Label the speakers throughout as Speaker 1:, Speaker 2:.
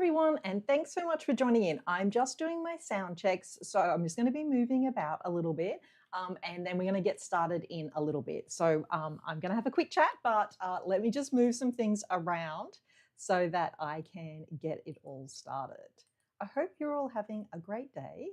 Speaker 1: everyone, and thanks so much for joining in. I'm just doing my sound checks, so I'm just going to be moving about a little bit, and then we're going to get started in a little bit. So I'm going to have a quick chat, but let me just move some things around so that I can get it all started. I hope you're all having a great day.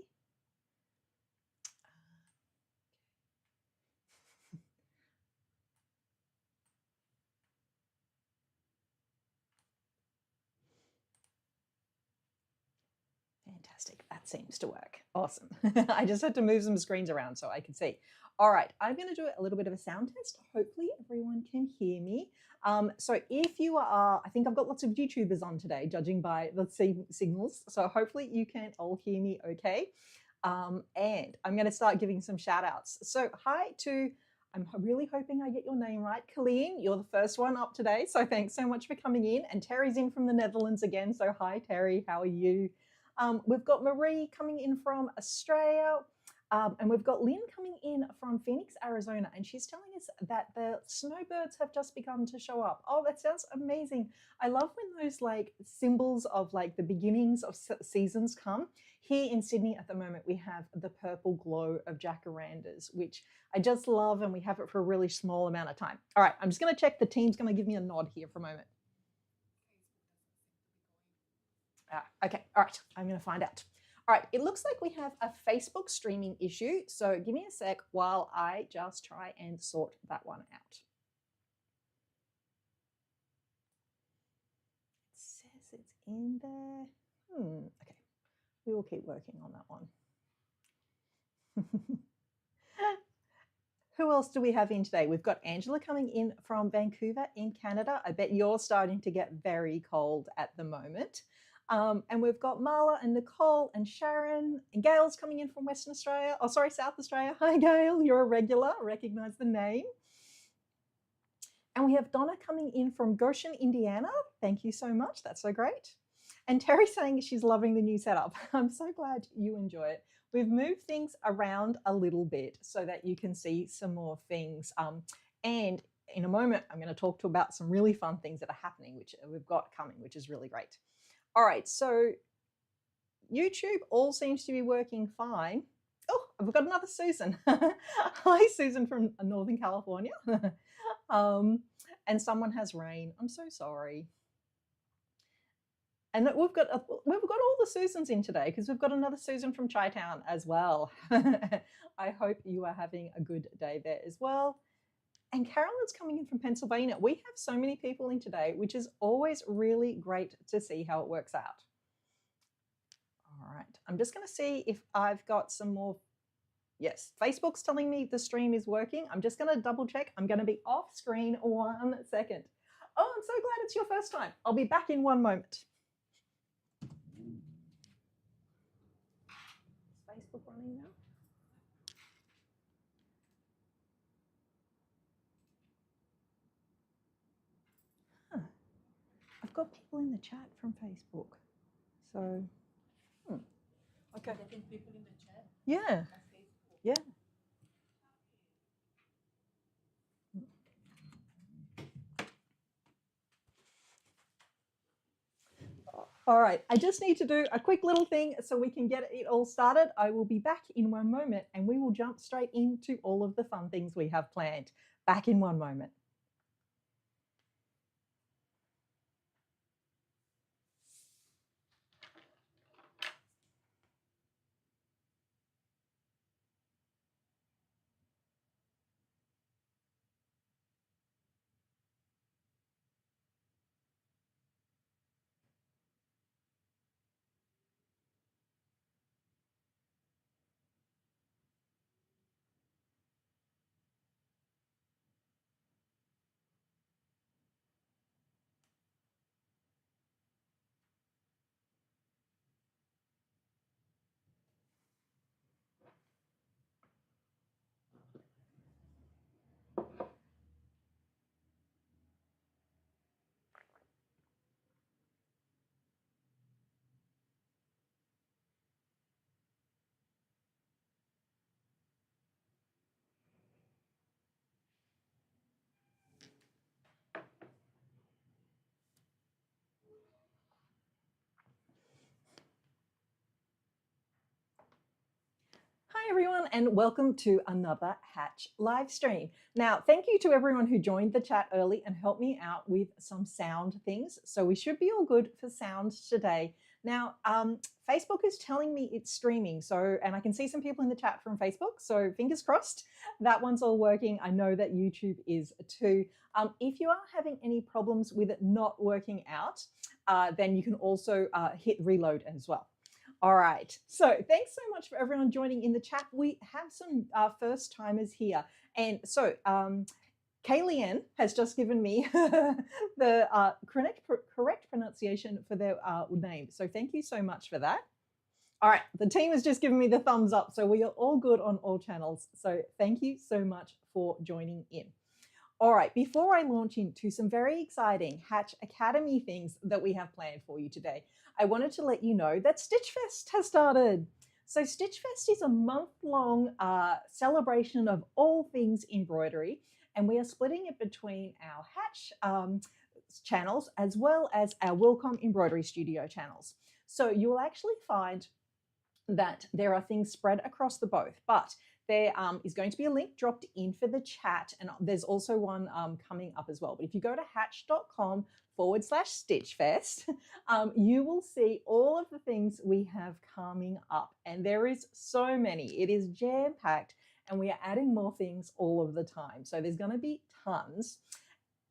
Speaker 1: Fantastic. That seems to work. Awesome. I just had to move some screens around so I could see. All right, I'm going to do a little bit of a sound test. Hopefully everyone can hear me. So if you are, I think I've got lots of YouTubers on today, judging by the signals. So hopefully you can all hear me okay. And I'm going to start giving some shout outs. So hi to, I'm really hoping I get your name right, Colleen. You're the first one up today. So thanks so much for coming in. And Terry's in from the Netherlands again. So hi, Terry. How are you? We've got Marie coming in from Australia, and we've got Lynn coming in from Phoenix, Arizona, and she's telling us that the snowbirds have just begun to show up. Oh, that sounds amazing. I love when those like symbols of like the beginnings of seasons come. Here in Sydney at the moment, we have the purple glow of jacarandas, which I just love, and we have it for a really small amount of time. All right, I'm just going to check. The team's going to give me a nod here for a moment. Okay, all right, I'm going to find out. All right, it looks like we have a Facebook streaming issue, so give me a sec while I just try and sort that one out. It says it's in there. Okay, we will keep working on that one. Who else do we have in today? We've got Angela coming in from Vancouver in Canada. I bet you're starting to get very cold at the moment. And we've got Marla and Nicole and Sharon, and Gail's coming in from Western Australia. Oh, sorry, South Australia. Hi, Gail. You're a regular. Recognize the name. And we have Donna coming in from Goshen, Indiana. Thank you so much. That's so great. And Terry saying she's loving the new setup. I'm so glad you enjoy it. We've moved things around a little bit so that you can see some more things. And in a moment, I'm going to talk to about some really fun things that are happening, which we've got coming, which is really great. All right, so YouTube all seems to be working fine. Oh, we've got another Susan. Hi, Susan from Northern California. And someone has rain. I'm so sorry. And we've got all the Susans in today because we've got another Susan from Chi-Town as well. I hope you are having a good day there as well. And Carolyn's coming in from Pennsylvania. We have so many people in today, which is always really great to see how it works out. All right, I'm just going to see if I've got some more. Yes, Facebook's telling me the stream is working. I'm just going to double check. I'm going to be off screen 1 second. Oh, I'm so glad it's your first time. I'll be back in 1 moment. Is Facebook running now? Huh. I've got people in the chat from Facebook. So, okay.
Speaker 2: Getting people in the chat?
Speaker 1: Yeah. Yeah. All right, I just need to do a quick little thing so we can get it all started. I will be back in 1 moment and we will jump straight into all of the fun things we have planned. Back in 1 moment. and welcome to another Hatch live stream. Now, thank you to everyone who joined the chat early and helped me out with some sound things. So we should be all good for sound today. Now, Facebook is telling me it's streaming, and I can see some people in the chat from Facebook, so fingers crossed that one's all working. I know that YouTube is too. If you are having any problems with it not working out, then you can also hit reload as well. All right, so thanks so much for everyone joining in the chat. We have some first timers here. And so Kayleigh has just given me the correct pronunciation for their name. So thank you so much for that. All right, the team has just given me the thumbs up. So we are all good on all channels. So thank you so much for joining in. All right, before I launch into some very exciting Hatch Academy things that we have planned for you today, I wanted to let you know that Stitch Fest has started. So Stitch Fest is a month-long celebration of all things embroidery, and we are splitting it between our Hatch channels as well as our Wilcom Embroidery Studio channels. So you will actually find that there are things spread across the both, but there is going to be a link dropped in for the chat, and there's also one coming up as well. But if you go to hatch.com/stitchfest, you will see all of the things we have coming up. And there is so many. It is jam-packed, and we are adding more things all of the time. So there's going to be tons.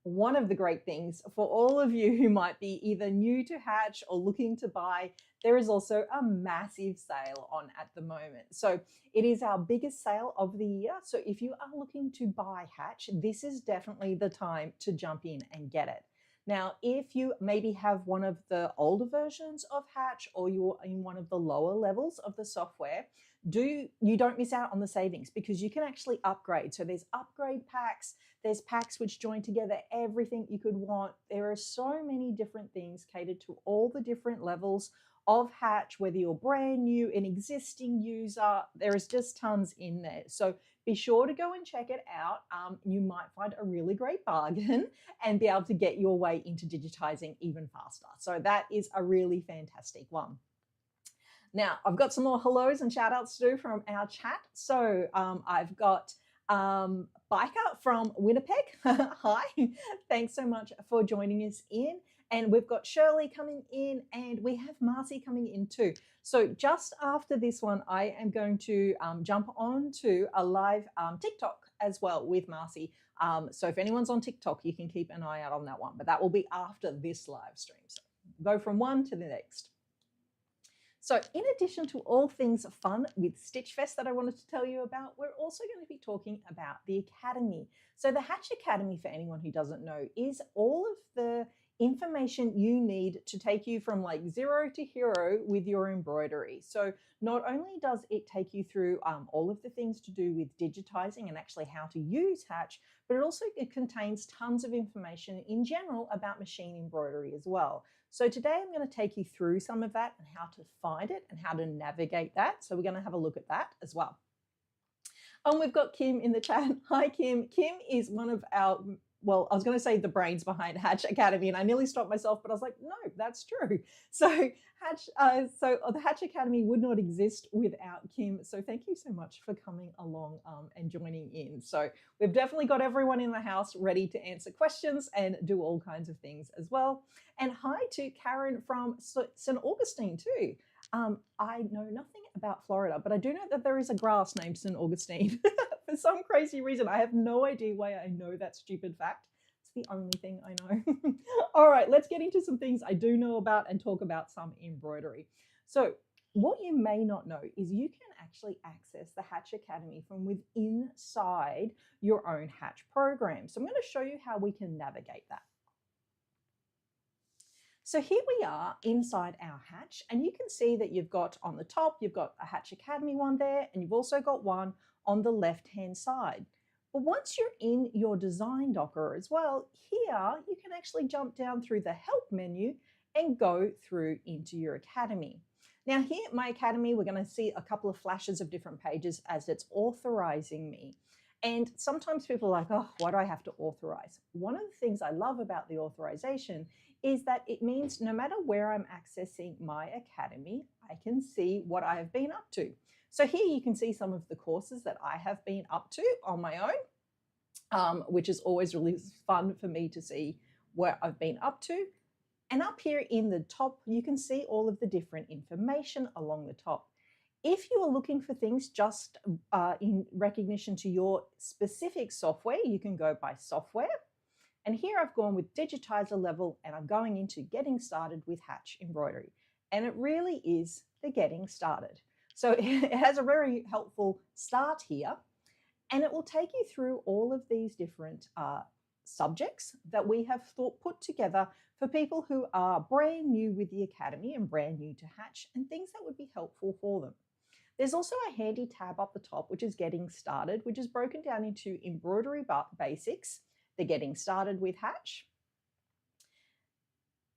Speaker 1: One of the great things for all of you who might be either new to Hatch or looking to buy, there is also a massive sale on at the moment. So it is our biggest sale of the year. So if you are looking to buy Hatch, this is definitely the time to jump in and get it. Now, if you maybe have one of the older versions of Hatch or you're in one of the lower levels of the software, you don't miss out on the savings because you can actually upgrade. So there's upgrade packs, there's packs which join together everything you could want. There are so many different things catered to all the different levels of Hatch, whether you're brand new, an existing user, there is just tons in there. So be sure to go and check it out. You might find a really great bargain and be able to get your way into digitizing even faster. So that is a really fantastic one. Now, I've got some more hellos and shout outs to do from our chat. So I've got Biker from Winnipeg. Hi, thanks so much for joining us in. And we've got Shirley coming in and we have Marcy coming in too. So just after this one, I am going to jump on to a live TikTok as well with Marcy. So if anyone's on TikTok, you can keep an eye out on that one, but that will be after this live stream. So go from one to the next. So in addition to all things fun with Stitch Fest that I wanted to tell you about, we're also going to be talking about the Academy. So the Hatch Academy, for anyone who doesn't know, is all of the information you need to take you from like zero to hero with your embroidery. So not only does it take you through all of the things to do with digitizing and actually how to use Hatch, but it contains tons of information in general about machine embroidery as well. So today I'm going to take you through some of that and how to find it and how to navigate that. So we're going to have a look at that as well. And we've got Kim in the chat. Hi, Kim. Kim is one of our, well, I was going to say the brains behind Hatch Academy, and I nearly stopped myself, but I was like, no, that's true. So the Hatch Academy would not exist without Kim. So thank you so much for coming along and joining in. So we've definitely got everyone in the house ready to answer questions and do all kinds of things as well. And hi to Karen from St. Augustine too. I know nothing about Florida, but I do know that there is a grass named St. Augustine. For some crazy reason, I have no idea why I know that stupid fact. It's the only thing I know. All right, let's get into some things I do know about and talk about some embroidery. So what you may not know is you can actually access the Hatch Academy from within inside your own Hatch program. So I'm going to show you how we can navigate that. So here we are inside our Hatch, and you can see that you've got on the top, you've got a Hatch Academy one there, and you've also got one on the left-hand side. But once you're in your design docker as well, here you can actually jump down through the help menu and go through into your Academy. Now here at my Academy, we're going to see a couple of flashes of different pages as it's authorizing me. And sometimes people are like, oh, why do I have to authorize? One of the things I love about the authorization is that it means no matter where I'm accessing my Academy, I can see what I have been up to. So here you can see some of the courses that I have been up to on my own, which is always really fun for me to see where I've been up to. And up here in the top, you can see all of the different information along the top. If you are looking for things just in recognition to your specific software, you can go by software. And here I've gone with digitizer level, and I'm going into getting started with Hatch Embroidery. And it really is the getting started. So it has a very helpful start here, and it will take you through all of these different subjects that we have put together for people who are brand new with the Academy and brand new to Hatch, and things that would be helpful for them. There's also a handy tab up the top, which is Getting Started, which is broken down into embroidery basics, the Getting Started with Hatch.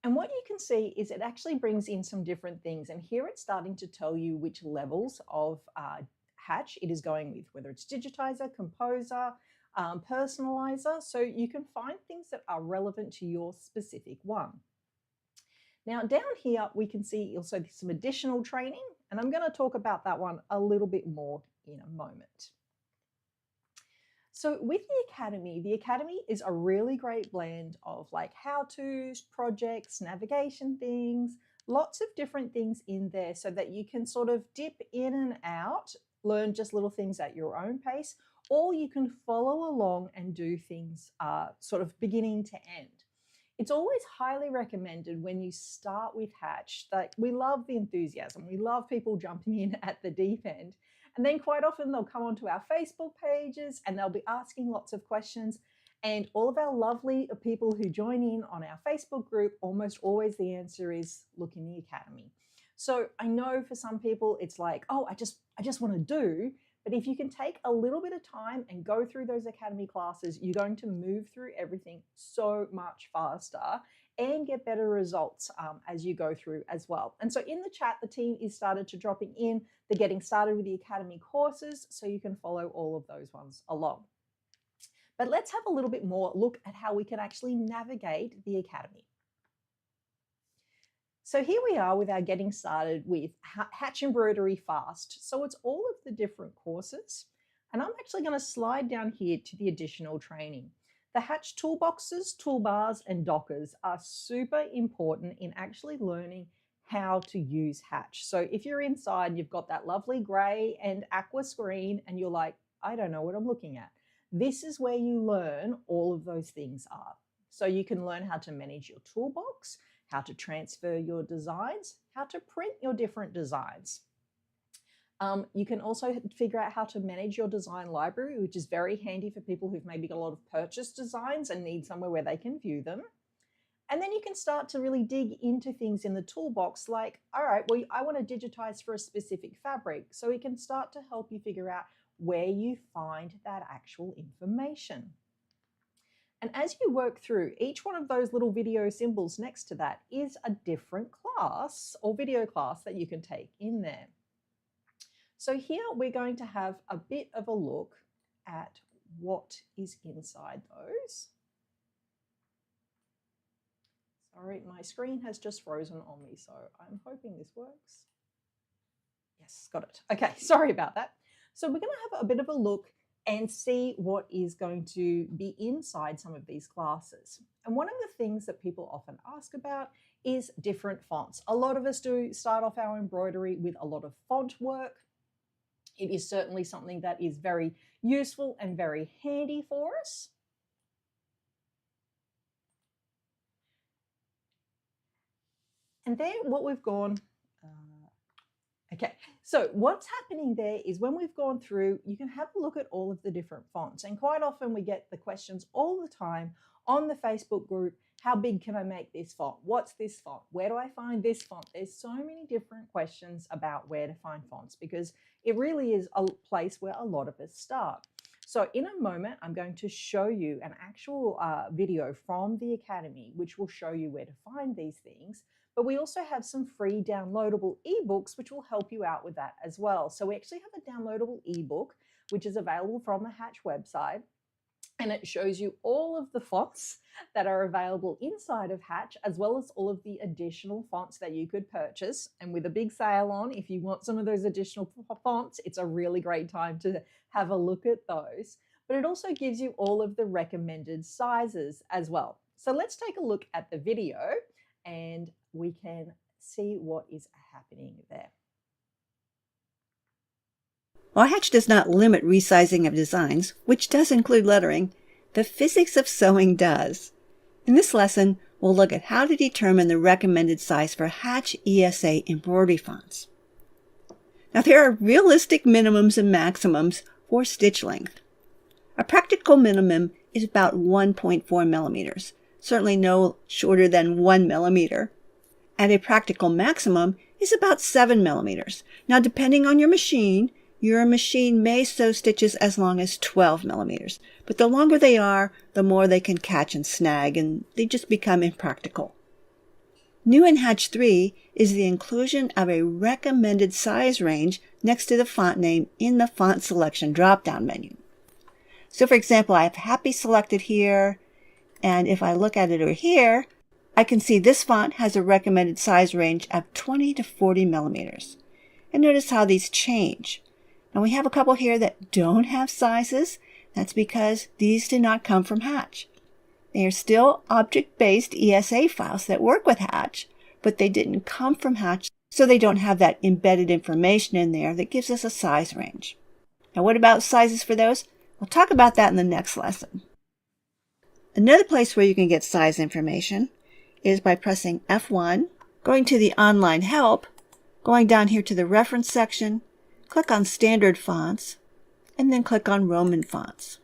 Speaker 1: And what you can see is it actually brings in some different things. And here it's starting to tell you which levels of Hatch it is going with, whether it's digitizer, composer, personalizer. So you can find things that are relevant to your specific one. Now down here, we can see also some additional training, and I'm going to talk about that one a little bit more in a moment. So with the Academy is a really great blend of like how-tos, projects, navigation things, lots of different things in there so that you can sort of dip in and out, learn just little things at your own pace, or you can follow along and do things sort of beginning to end. It's always highly recommended when you start with Hatch that we love the enthusiasm. We love people jumping in at the deep end. And then quite often they'll come onto our Facebook pages and they'll be asking lots of questions. And all of our lovely people who join in on our Facebook group, almost always the answer is look in the Academy. So I know for some people it's like, oh, I just want to do. But if you can take a little bit of time and go through those Academy classes, you're going to move through everything so much faster and get better results as you go through as well. And so in the chat, the team is started to dropping in the Getting Started with the Academy courses, so you can follow all of those ones along. But let's have a little bit more look at how we can actually navigate the Academy. So here we are with our Getting Started with Hatch Embroidery Fast. So it's all of the different courses, and I'm actually going to slide down here to the additional training. The Hatch toolboxes, toolbars, and dockers are super important in actually learning how to use Hatch. So if you're inside, you've got that lovely gray and aqua screen, and you're like, I don't know what I'm looking at. This is where you learn all of those things are. So you can learn how to manage your toolbox, how to transfer your designs, how to print your different designs. You can also figure out how to manage your design library, which is very handy for people who've maybe got a lot of purchase designs and need somewhere where they can view them. And then you can start to really dig into things in the toolbox like, all right, well, I want to digitize for a specific fabric. So we can start to help you figure out where you find that actual information. And as you work through, each one of those little video symbols next to that is a different class or video class that you can take in there. So here we're going to have a bit of a look at what is inside those. Sorry, my screen has just frozen on me, so I'm hoping this works. Yes, got it. Okay, sorry about that. So we're going to have a bit of a look and see what is going to be inside some of these classes. And one of the things that people often ask about is different fonts. A lot of us do start off our embroidery with a lot of font work. It is certainly something that is very useful and very handy for us. And then what we've gone, okay, so what's happening there is when we've gone through, you can have a look at all of the different fonts. And quite often we get the questions all the time on the Facebook group, how big can I make this font? What's this font? Where do I find this font? There's so many different questions about where to find fonts because it really is a place where a lot of us start. So in a moment, I'm going to show you an actual video from the Academy, which will show you where to find these things. But we also have some free downloadable ebooks, which will help you out with that as well. So we actually have a downloadable ebook, which is available from the Hatch website. and it shows you all of the fonts that are available inside of Hatch, as well as all of the additional fonts that you could purchase. And with a big sale on, if you want some of those additional fonts, it's a really great time to have a look at those. But it also gives you all of the recommended sizes as well. So let's take a look at the video and we can see what is happening there.
Speaker 2: While Hatch does not limit resizing of designs, which does include lettering, the physics of sewing does. In this lesson, we'll look at how to determine the recommended size for Hatch ESA embroidery fonts. Now, there are realistic minimums and maximums for stitch length. A practical minimum is about 1.4 millimeters, certainly no shorter than 1 millimeter. And a practical maximum is about 7 millimeters. Now, depending on your machine may sew stitches as long as 12 millimeters. But the longer they are, the more they can catch and snag, and they just become impractical. New in Hatch 3 is the inclusion of a recommended size range next to the font name in the font selection drop-down menu. So for example, I have Happy selected here, and if I look at it over here, I can see this font has a recommended size range of 20 to 40 millimeters. And notice how these change. Now we have a couple here that don't have sizes. That's because these did not come from Hatch. They are still object-based ESA files that work with Hatch, but they didn't come from Hatch, so they don't have that embedded information in there that gives us a size range. Now what about sizes for those? We'll talk about that in the next lesson. Another place where you can get size information is by pressing F1, going to the online help, going down here to the reference section, click on standard fonts, and then click on Roman fonts.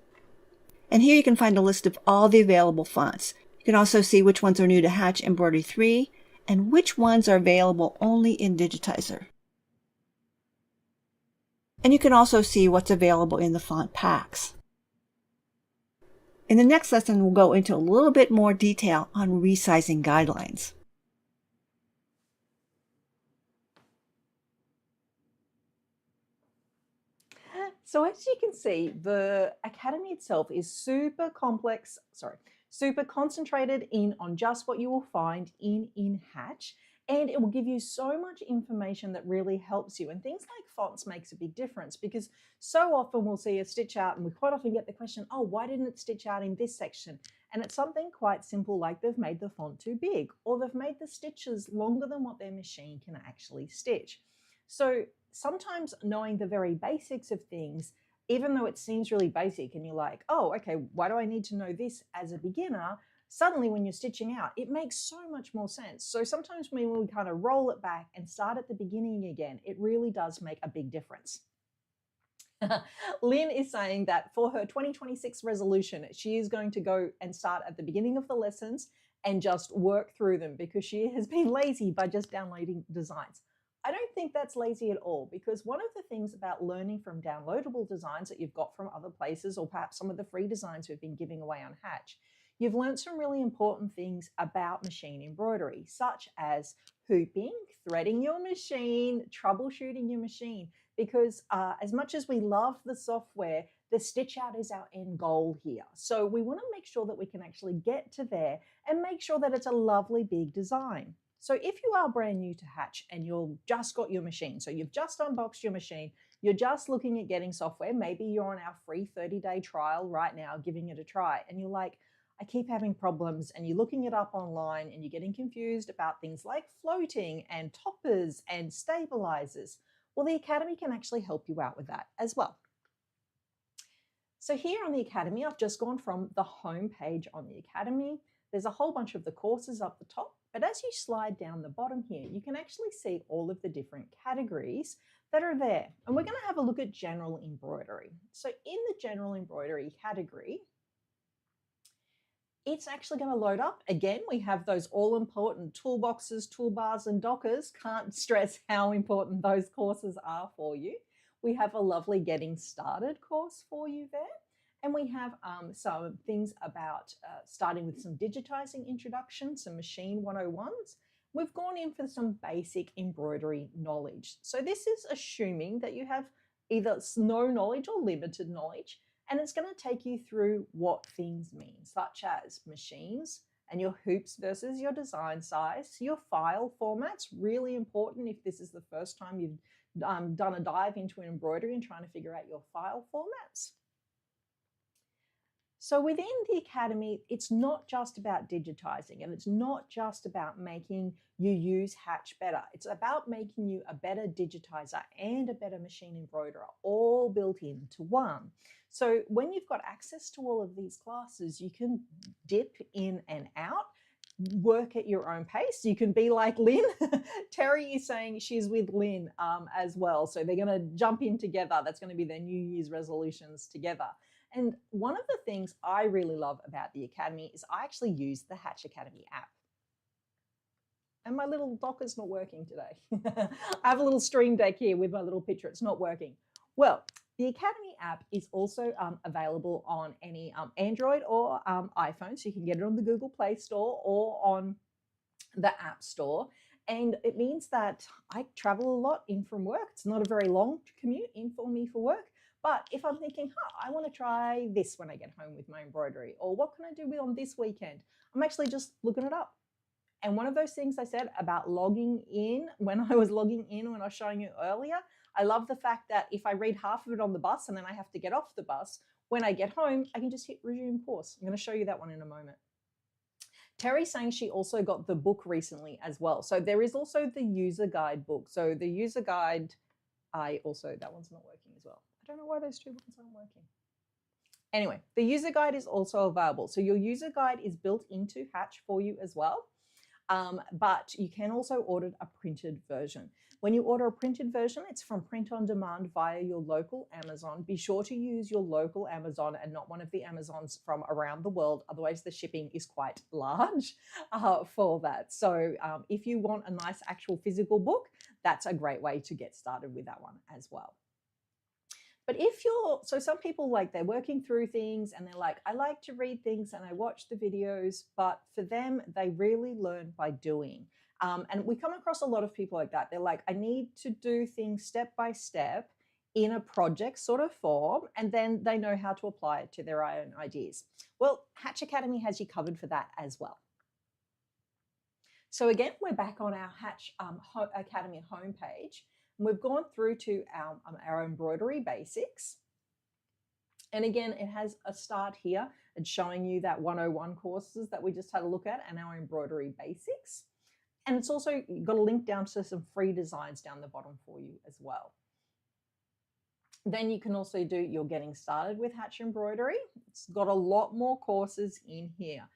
Speaker 2: And here you can find a list of all the available fonts. You can also see which ones are new to Hatch Embroidery 3 and which ones are available only in Digitizer. And you can also see what's available in the font packs. In the next lesson, we'll go into a little bit more detail on resizing guidelines.
Speaker 1: So as you can see, the Academy itself is super concentrated in on just what you will find in Hatch, and it will give you so much information that really helps you. And things like fonts makes a big difference, because so often we'll see a stitch out and we quite often get the question, oh, why didn't it stitch out in this section? And it's something quite simple, like they've made the font too big, or they've made the stitches longer than what their machine can actually stitch. So sometimes knowing the very basics of things, even though it seems really basic and you're like, oh, okay, why do I need to know this as a beginner? Suddenly when you're stitching out, it makes so much more sense. So sometimes when we kind of roll it back and start at the beginning again, it really does make a big difference. Lynn is saying that for her 2026 resolution, she is going to go and start at the beginning of the lessons and just work through them, because she has been lazy by just downloading designs. I don't think that's lazy at all, because one of the things about learning from downloadable designs that you've got from other places, or perhaps some of the free designs we've been giving away on Hatch, you've learned some really important things about machine embroidery, such as hooping, threading your machine, troubleshooting your machine, because as much as we love the software, the stitch out is our end goal here. So we want to make sure that we can actually get to there and make sure that it's a lovely big design. So if you are brand new to Hatch and you've just got your machine, so you've just unboxed your machine, you're just looking at getting software, maybe you're on our free 30-day trial right now, giving it a try, and you're like, I keep having problems, and you're looking it up online and you're getting confused about things like floating and toppers and stabilizers. Well, the Academy can actually help you out with that as well. So here on the Academy, I've just gone from the home page on the Academy. There's a whole bunch of the courses up the top, but as you slide down the bottom here, you can actually see all of the different categories that are there. And we're going to have a look at general embroidery. So in the general embroidery category, it's actually going to load up. Again, we have those all-important toolboxes, toolbars, and dockers. Can't stress how important those courses are for you. We have a lovely getting started course for you there. And we have some things about starting with some digitizing introduction, some machine 101s. We've gone in for some basic embroidery knowledge. So this is assuming that you have either no knowledge or limited knowledge. And it's going to take you through what things mean, such as machines and your hoops versus your design size, your file formats, really important if this is the first time you've done a dive into an embroidery and trying to figure out your file formats. So within the Academy, it's not just about digitizing, and it's not just about making you use Hatch better. It's about making you a better digitizer and a better machine embroiderer, all built into one. So when you've got access to all of these classes, you can dip in and out, work at your own pace. You can be like Lynn. Terry is saying she's with Lynn as well. So they're going to jump in together. That's going to be their New Year's resolutions together. And one of the things I really love about the Academy is I actually use the Hatch Academy app. And my little docker's not working today. I have a little stream deck here with my little picture. It's not working. Well, the Academy app is also available on any Android or iPhone. So you can get it on the Google Play Store or on the App Store. And it means that I travel a lot in from work. It's not a very long commute in for me for work. But if I'm thinking, I want to try this when I get home with my embroidery, or what can I do on this weekend? I'm actually just looking it up. And one of those things I said about logging in, when I was showing you earlier, I love the fact that if I read half of it on the bus and then I have to get off the bus, when I get home, I can just hit resume course. I'm going to show you that one in a moment. Terry's saying she also got the book recently as well. So there is also the user guide book. So the user guide, that one's not working as well. I don't know why those two ones aren't working. Anyway, the user guide is also available. So your user guide is built into Hatch for you as well. But you can also order a printed version. When you order a printed version, it's from print on demand via your local Amazon. Be sure to use your local Amazon and not one of the Amazons from around the world. Otherwise, the shipping is quite large for that. So if you want a nice actual physical book, that's a great way to get started with that one as well. But so some people they're working through things and they're like, I like to read things and I watch the videos, but for them, they really learn by doing. And we come across a lot of people like that. They're like, I need to do things step by step in a project sort of form, and then they know how to apply it to their own ideas. Well, Hatch Academy has you covered for that as well. So again, we're back on our Hatch Academy homepage. We've gone through to our embroidery basics. And again, it has a start here. It's showing you that 101 courses that we just had a look at and our embroidery basics. And it's also got a link down to some free designs down the bottom for you as well. Then you can also do your getting started with Hatch Embroidery. It's got a lot more courses in here.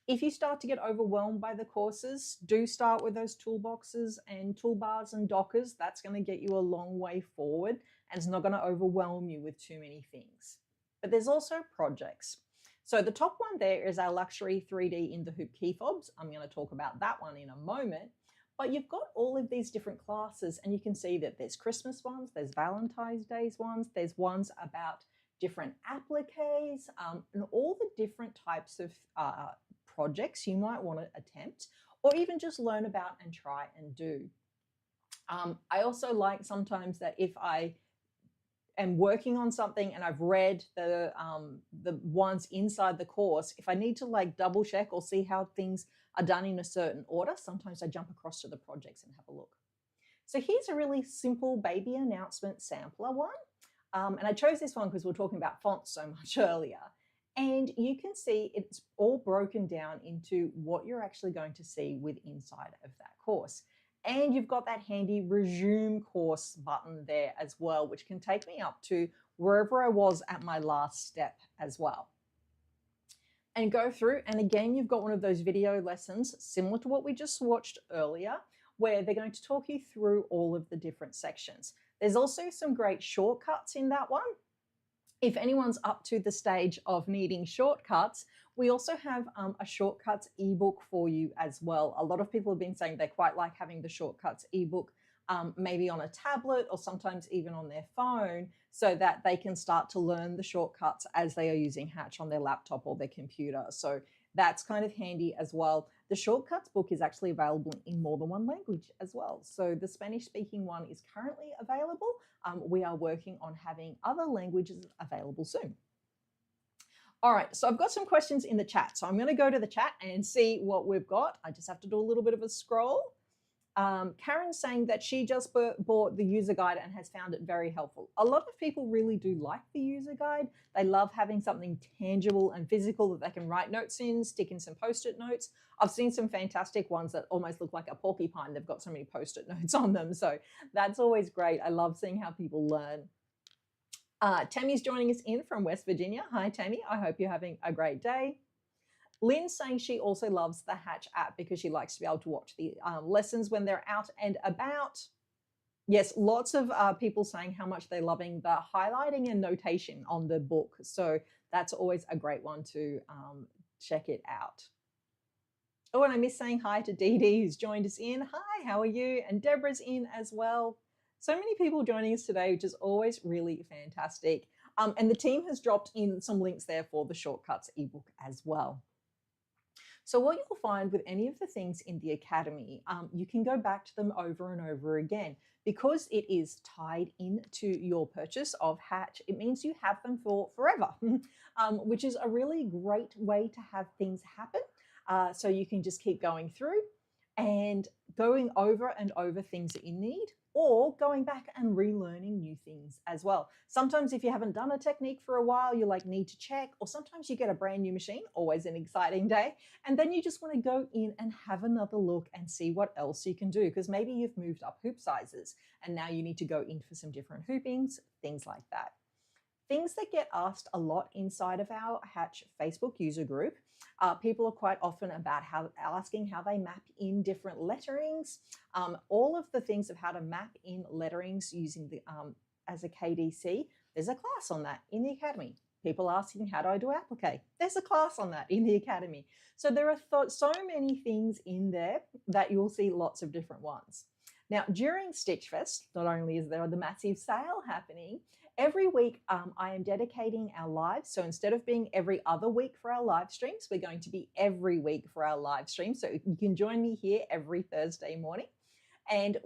Speaker 1: If you start to get overwhelmed by the courses, do start with those toolboxes and toolbars and dockers. That's going to get you a long way forward, and it's not going to overwhelm you with too many things. But there's also projects. So the top one there is our luxury 3D in the hoop key fobs. I'm going to talk about that one in a moment. But you've got all of these different classes, and you can see that there's Christmas ones, there's Valentine's Day ones, there's ones about different appliques, and all the different types of projects you might want to attempt, or even just learn about and try and do. I also like sometimes that if I am working on something and I've read the ones inside the course, if I need to double check or see how things are done in a certain order, sometimes I jump across to the projects and have a look. So here's a really simple baby announcement sampler one. And I chose this one because we were talking about fonts so much earlier. And you can see it's all broken down into what you're actually going to see with inside of that course. And you've got that handy resume course button there as well, which can take me up to wherever I was at my last step as well. And go through, and again, you've got one of those video lessons similar to what we just watched earlier, where they're going to talk you through all of the different sections. There's also some great shortcuts in that one. If anyone's up to the stage of needing shortcuts, we also have a shortcuts ebook for you as well. A lot of people have been saying they quite like having the shortcuts ebook maybe on a tablet or sometimes even on their phone, so that they can start to learn the shortcuts as they are using Hatch on their laptop or their computer. So that's kind of handy as well. The shortcuts book is actually available in more than one language as well. So the Spanish speaking one is currently available. We are working on having other languages available soon. All right, so I've got some questions in the chat. So I'm going to go to the chat and see what we've got. I just have to do a little bit of a scroll. Karen's saying that she just bought the user guide and has found it very helpful. A lot of people really do like the user guide. They love having something tangible and physical that they can write notes in, stick in some post-it notes. I've seen some fantastic ones that almost look like a porcupine. They've got so many post-it notes on them. So that's always great. I love seeing how people learn. Tammy's joining us in from West Virginia. Hi, Tammy. I hope you're having a great day. Lynn's saying she also loves the Hatch app because she likes to be able to watch the lessons when they're out and about. Yes, lots of people saying how much they're loving the highlighting and notation on the book. So that's always a great one to check it out. Oh, and I miss saying hi to Dee Dee, who's joined us in. Hi, how are you? And Deborah's in as well. So many people joining us today, which is always really fantastic. And the team has dropped in some links there for the Shortcuts ebook as well. So what you'll find with any of the things in the Academy, you can go back to them over and over again. Because it is tied into your purchase of Hatch, it means you have them for forever, which is a really great way to have things happen. So you can just keep going through and going over and over things that you need, or going back and relearning new things as well. Sometimes if you haven't done a technique for a while, you like need to check, or sometimes you get a brand new machine, always an exciting day, and then you just want to go in and have another look and see what else you can do, because maybe you've moved up hoop sizes and now you need to go in for some different hoopings, things like that. Things that get asked a lot inside of our Hatch Facebook user group, people are quite often about asking how they map in different letterings, all of the things of how to map in letterings using the as a KDC. There's a class on that in the Academy. People asking, how do I do applique? There's a class on that in the Academy. So there are so many things in there that you'll see lots of different ones. Now, during Stitch Fest, not only is there the massive sale happening, every week I am dedicating our lives. So instead of being every other week for our live streams, we're going to be every week for our live streams. So you can join me here every Thursday morning. And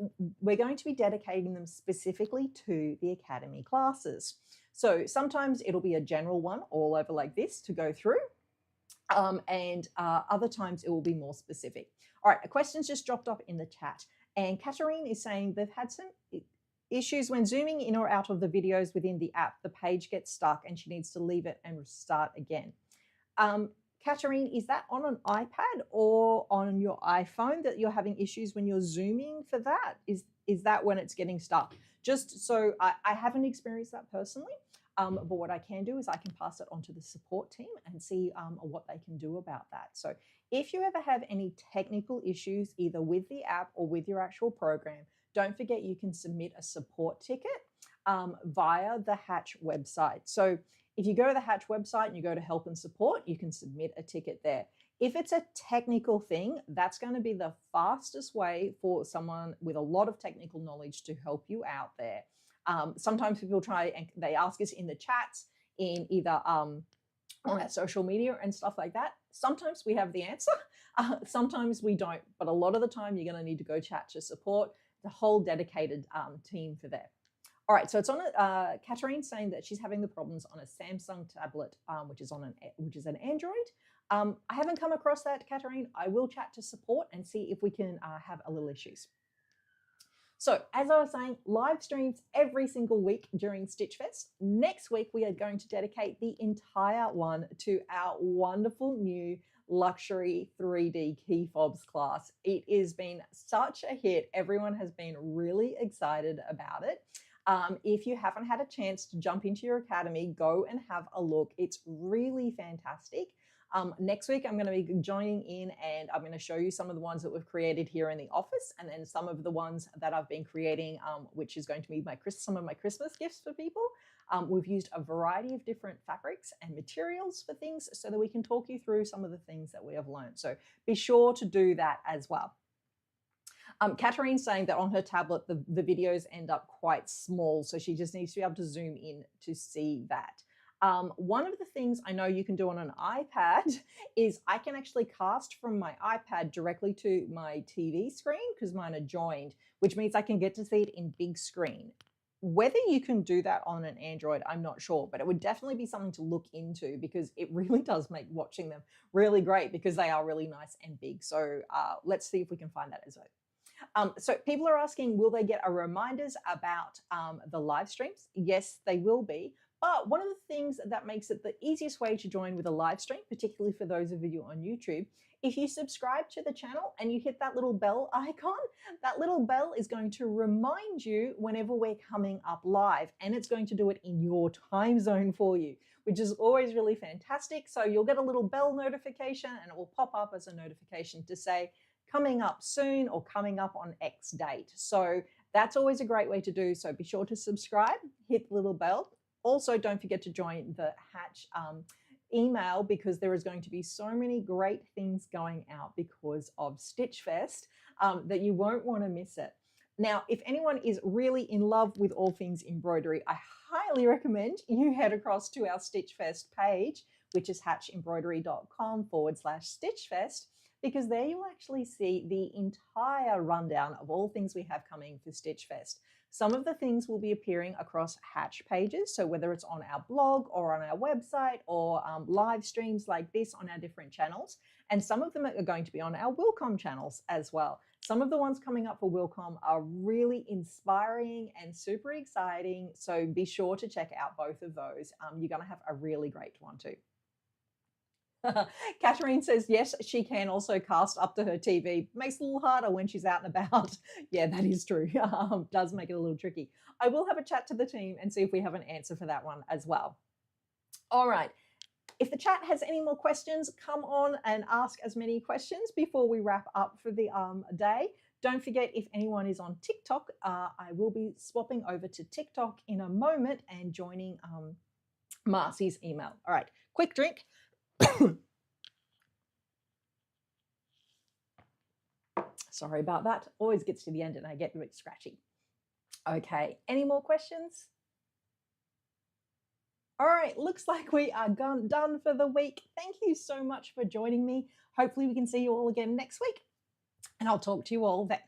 Speaker 1: we're going to be dedicating them specifically to the Academy classes. So sometimes it'll be a general one all over like this to go through. And other times it will be more specific. All right, a question's just dropped off in the chat. And Katarine is saying they've had some issues when zooming in or out of the videos within the app. The page gets stuck and she needs to leave it and start again. Katarine, is that on an iPad or on your iPhone that you're having issues when you're zooming for that? Is that when it's getting stuck? Just so I haven't experienced that personally, but what I can do is I can pass it on to the support team and see what they can do about that. So if you ever have any technical issues, either with the app or with your actual program, don't forget you can submit a support ticket via the Hatch website. So if you go to the Hatch website and you go to help and support, you can submit a ticket there. If it's a technical thing, that's going to be the fastest way for someone with a lot of technical knowledge to help you out there. Sometimes people try and they ask us in the chats, in either on our social media and stuff like that. Sometimes we have the answer, sometimes we don't, but a lot of the time you're going to need to go chat to support, the whole dedicated team for that. All right, so it's on Katarine saying that she's having the problems on a Samsung tablet, which is an Android. I haven't come across that, Katarine. I will chat to support and see if we can have a little issues. So as I was saying, live streams every single week during Stitch Fest. Next week, we are going to dedicate the entire one to our wonderful new luxury 3D key fobs class. It has been such a hit. Everyone has been really excited about it. If you haven't had a chance to jump into your academy, go and have a look. It's really fantastic. Next week, I'm going to be joining in and I'm going to show you some of the ones that we've created here in the office, and then some of the ones that I've been creating, which is going to be some of my Christmas gifts for people. We've used a variety of different fabrics and materials for things so that we can talk you through some of the things that we have learned. So be sure to do that as well. Katarine's saying that on her tablet, the videos end up quite small, so she just needs to be able to zoom in to see that. One of the things I know you can do on an iPad is I can actually cast from my iPad directly to my TV screen because mine are joined, which means I can get to see it in big screen. Whether you can do that on an Android, I'm not sure, but it would definitely be something to look into because it really does make watching them really great because they are really nice and big. So let's see if we can find that as well. So people are asking, will they get a reminders about the live streams? Yes, they will be. But one of the things that makes it the easiest way to join with a live stream, particularly for those of you on YouTube, if you subscribe to the channel and you hit that little bell icon, that little bell is going to remind you whenever we're coming up live, and it's going to do it in your time zone for you, which is always really fantastic. So you'll get a little bell notification and it will pop up as a notification to say, coming up soon or coming up on X date. So that's always a great way to do. So be sure to subscribe, hit the little bell. Also, don't forget to join the Hatch email because there is going to be so many great things going out because of Stitch Fest that you won't want to miss it. Now, if anyone is really in love with all things embroidery, I highly recommend you head across to our Stitch Fest page, which is hatchembroidery.com/StitchFest, because there you'll actually see the entire rundown of all things we have coming for Stitch Fest. Some of the things will be appearing across Hatch pages, so whether it's on our blog or on our website or live streams like this on our different channels, and some of them are going to be on our Wilcom channels as well. Some of the ones coming up for Wilcom are really inspiring and super exciting, so be sure to check out both of those. You're going to have a really great one too. Catherine says, yes, she can also cast up to her TV. Makes it a little harder when she's out and about. Yeah, that is true. Does make it a little tricky. I will have a chat to the team and see if we have an answer for that one as well. All right. If the chat has any more questions, come on and ask as many questions before we wrap up for the day. Don't forget, if anyone is on TikTok, I will be swapping over to TikTok in a moment and joining Marcy's email. All right, quick drink. Sorry about that. Always gets to the end and I get a bit scratchy. Okay, any more questions? All right, looks like we are done for the week. Thank you so much for joining me. Hopefully we can see you all again next week, and I'll talk to you all then.